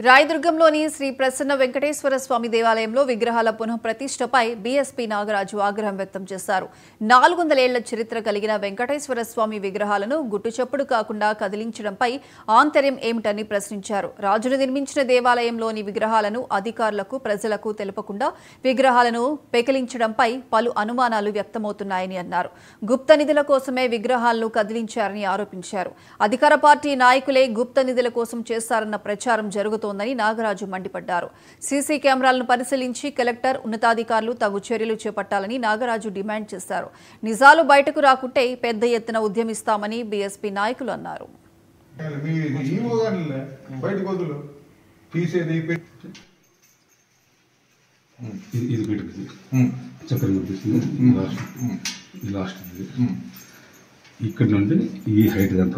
రాయదుర్గంలోని శ్రీ ప్రసన్న వెంకటేశ్వర స్వామి దేవాలయంలో విగ్రహాల పునః ప్రతిష్టపై బీఎస్పీ నాగరాజు ఆగ్రహం వ్యక్తం చేశారు. 400 ఏళ్ల చరిత్ర కలిగిన వెంకటేశ్వర స్వామి విగ్రహాలను గుట్టుచప్పుడు కాకుండా కదిలించడంపై ఆంతర్యం ఏమిటని ప్రశ్నించారు. రాజులు నిర్మించిన దేవాలయంలోని విగ్రహాలను అధికారులకు, ప్రజలకు తెలపకుండా విగ్రహాలను పెకిలించడంపై పలు అనుమానాలు వ్యక్తమవుతున్నాయని అన్నారు. గుప్త నిధుల కోసమే విగ్రహాలను కదిలించారని ఆరోపించారు. అధికార పార్టీ నాయకులే గుప్త నిధుల కోసం చేస్తారన్న ప్రచారం జరుగుతోంది. నాగరాజు మండిపడ్డారు. సీసీ కెమెరాలను పరిశీలించి కలెక్టర్, ఉన్నతాధికారులు తగు చర్యలు చేపట్టాలని నాగరాజు డిమాండ్ చేశారు. నిజాలు బయటకు రాకుంటే పెద్ద ఎత్తున ఉద్యమిస్తామని బీఎస్పీ నాయకులు అన్నారు.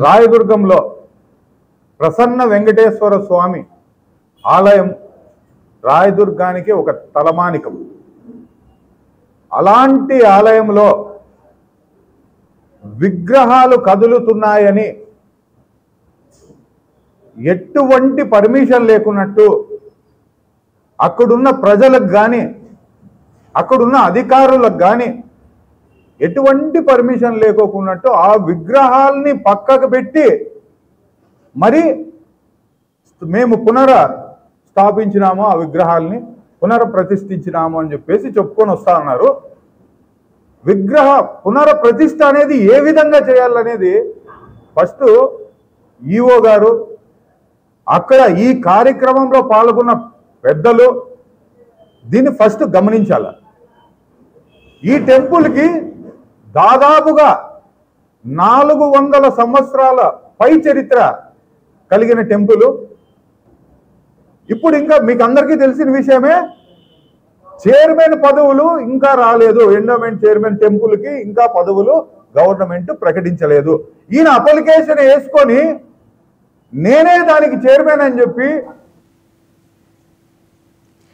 రాయదుర్గంలో ప్రసన్న వెంకటేశ్వర స్వామి ఆలయం రాయదుర్గానికి ఒక తలమానికం. అలాంటి ఆలయంలో విగ్రహాలు కదులుతున్నాయని ఎటువంటి పర్మిషన్ లేకున్నట్టు అక్కడున్న ప్రజలకు కానీ అక్కడున్న అధికారులకు కానీ ఎటువంటి పర్మిషన్ లేకోకున్నట్టు ఆ విగ్రహాల్ని పక్కకు పెట్టి మరి మేము స్థాపించినాము, ఆ విగ్రహాల్ని పునఃప్రతిష్ఠించినాము అని చెప్పేసి చెప్పుకొని వస్తా ఉన్నారు. విగ్రహ పునఃప్రతిష్ఠ అనేది ఏ విధంగా చేయాలనేది ఫస్ట్ ఈఓ గారు, అక్కడ ఈ కార్యక్రమంలో పాల్గొన్న పెద్దలు దీన్ని ఫస్ట్ గమనించాల. ఈ టెంపుల్కి దాదాపుగా 400 సంవత్సరాల పై చరిత్ర కలిగిన టెంపుల్. ఇప్పుడు ఇంకా మీకు అందరికీ తెలిసిన విషయమే, చైర్మన్ పదవులు ఇంకా రాలేదు. ఎండోమెంట్ చైర్మన్ టెంపుల్కి ఇంకా పదవులు గవర్నమెంట్ ప్రకటించలేదు. ఈయన అప్లికేషన్ వేసుకొని నేనే దానికి చైర్మన్ అని చెప్పి